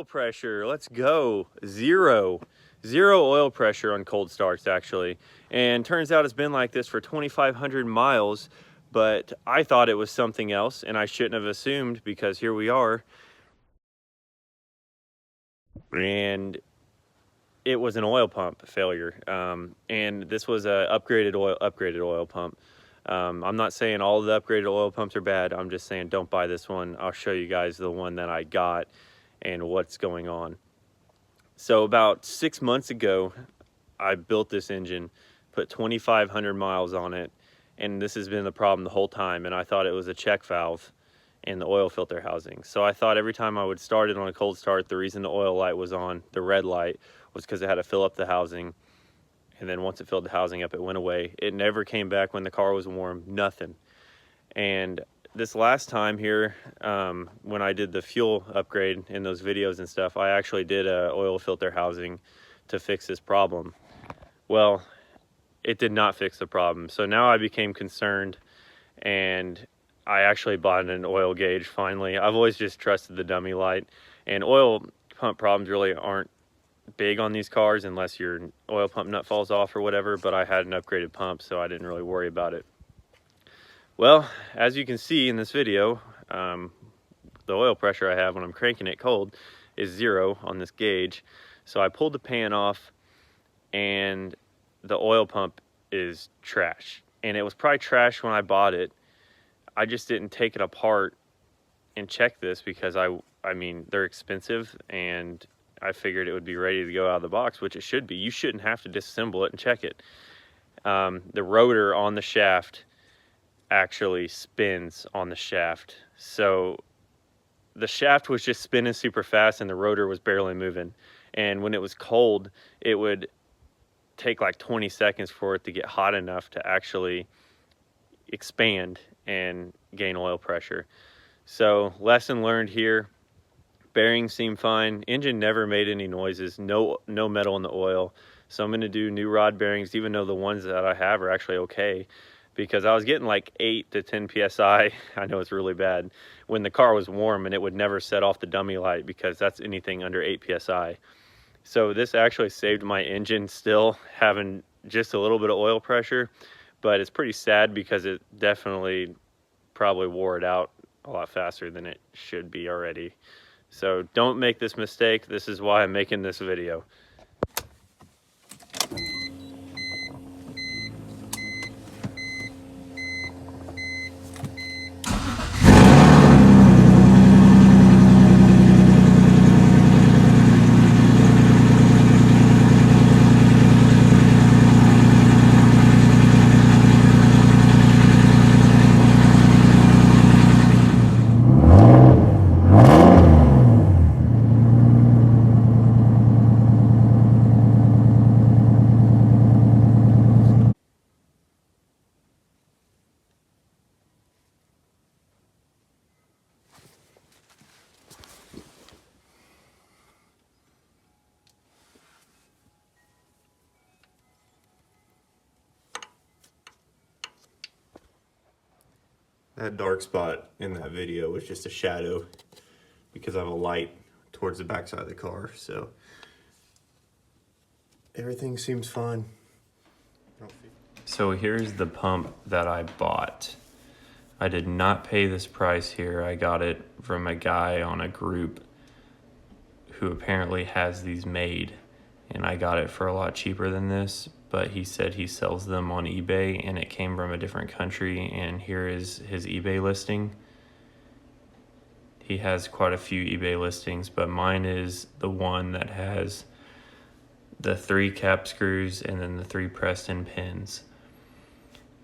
oil pressure. Let's go. Zero oil pressure on cold starts, actually. And turns out it's been like this for 2,500 miles, but I thought it was something else, and I shouldn't have assumed, because here we are. And it was an oil pump failure. And this was a upgraded oil pump. I'm not saying all the upgraded oil pumps are bad. I'm just saying don't buy this one. I'll show you guys the one that I got and what's going on. So about 6 months ago, I built this engine, put 2,500 miles on it, and this has been the problem the whole time. And I thought it was a check valve in the oil filter housing. So I thought every time I would start it on a cold start, the reason the oil light was on, the red light, was because it had to fill up the housing. And then once it filled the housing up, it went away. It never came back when the car was warm, nothing. And this last time here, when I did the fuel upgrade in those videos and stuff, I actually did a oil filter housing to fix this problem. Well, it did not fix the problem. So now I became concerned, and I actually bought an oil gauge finally. I've always just trusted the dummy light, and oil pump problems really aren't big on these cars unless your oil pump nut falls off or whatever, but I had an upgraded pump, so I didn't really worry about it. Well, as you can see in this video, the oil pressure I have when I'm cranking it cold is 0 on this gauge. So I pulled the pan off, and the oil pump is trash. And it was probably trash when I bought it. I just didn't take it apart and check this because I mean, they're expensive, and I figured it would be ready to go out of the box, which it should be. You shouldn't have to disassemble it and check it. The rotor on the shaft actually spins on the shaft. So the shaft was just spinning super fast and the rotor was barely moving. And when it was cold, it would take like 20 seconds for it to get hot enough to actually expand and gain oil pressure. So lesson learned here. Bearings seem fine. Engine never made any noises. No metal in the oil. So I'm going to do new rod bearings, even though the ones that I have are actually okay, because I was getting like 8 to 10 psi. I know it's really bad when the car was warm, and it would never set off the dummy light because that's anything under 8 psi. So this actually saved my engine still having just a little bit of oil pressure, but it's pretty sad because it definitely probably wore it out a lot faster than it should be already. So don't make this mistake. This is why I'm making this video. That dark spot in that video was just a shadow because I have a light towards the backside of the car. So everything seems fine. So here's the pump that I bought. I did not pay this price here. I got it from a guy on a group who apparently has these made, and I got it for a lot cheaper than this, but he said he sells them on eBay and it came from a different country, and here is his eBay listing. He has quite a few eBay listings, but mine is the one that has the 3 cap screws and then the 3 pressed in pins.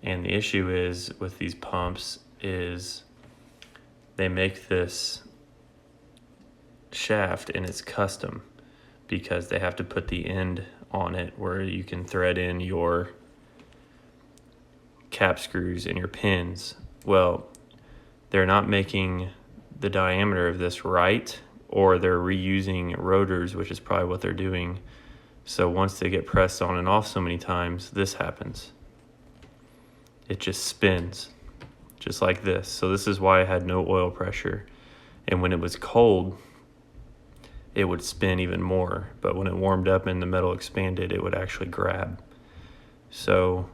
And the issue is with these pumps is they make this shaft and it's custom because they have to put the end on it where you can thread in your cap screws and your pins. Well, they're not making the diameter of this right, or they're reusing rotors, which is probably what they're doing. So once they get pressed on and off so many times, this happens. It just spins just like this. So this is why I had no oil pressure. And when it was cold, it would spin even more. But when it warmed up and the metal expanded, it would actually grab. So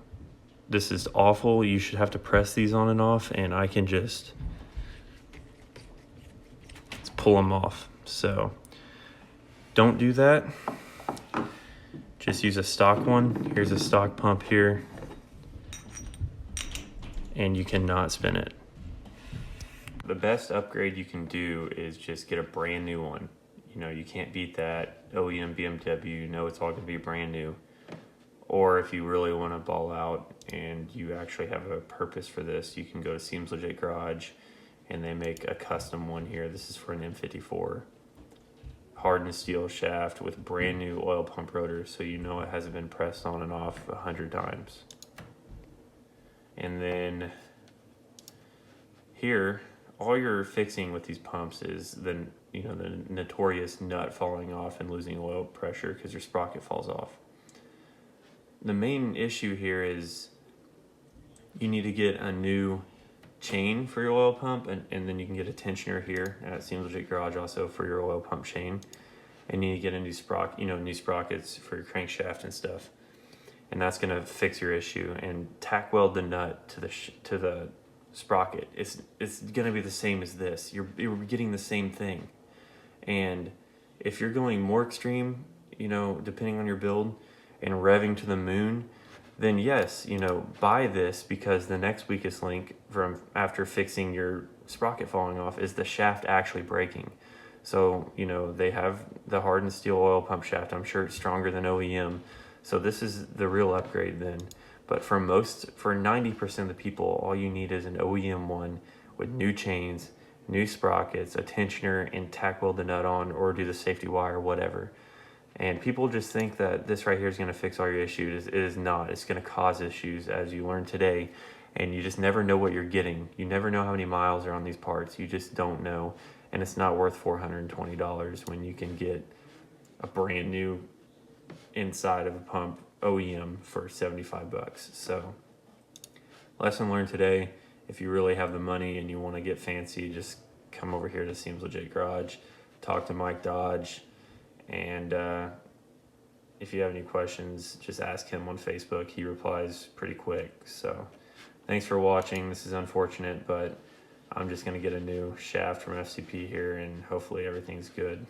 this is awful. You should have to press these on and off, and I can just pull them off. So don't do that. Just use a stock one. Here's a stock pump here, and you cannot spin it. The best upgrade you can do is just get a brand new one. You know, you can't beat that. OEM BMW, you know it's all gonna be brand new. Or if you really want to ball out and you actually have a purpose for this, you can go to Seems Legit Garage and they make a custom one here. This is for an M54. Hardened steel shaft with brand new oil pump rotor, so you know it hasn't been pressed on and off 100 times. And then here, all you're fixing with these pumps is the notorious nut falling off and losing oil pressure because your sprocket falls off. The main issue here is you need to get a new chain for your oil pump, and then you can get a tensioner here at Seems Legit Garage also for your oil pump chain. And you need to get a new new sprockets for your crankshaft and stuff. And that's gonna fix your issue. And tack weld the nut to the sprocket. It's gonna be the same as this. You're getting the same thing. And if you're going more extreme, depending on your build, and revving to the moon, then yes, buy this, because the next weakest link from after fixing your sprocket falling off is the shaft actually breaking. So, they have the hardened steel oil pump shaft. I'm sure it's stronger than OEM. So this is the real upgrade then. But for 90% of the people, all you need is an OEM one with new chains, new sprockets, a tensioner, and tack weld the nut on, or do the safety wire, whatever. And people just think that this right here is going to fix all your issues. It is not. It's going to cause issues, as you learned today. And you just never know what you're getting. You never know how many miles are on these parts. You just don't know. And it's not worth $420 when you can get a brand new inside of a pump OEM for 75 bucks. So, lesson learned today. If you really have the money and you want to get fancy, just come over here to Seems Legit Garage. Talk to Mike Dodge. And if you have any questions, just ask him on Facebook. He replies pretty quick. So thanks for watching. This is unfortunate, but I'm just going to get a new shaft from FCP here, and hopefully everything's good.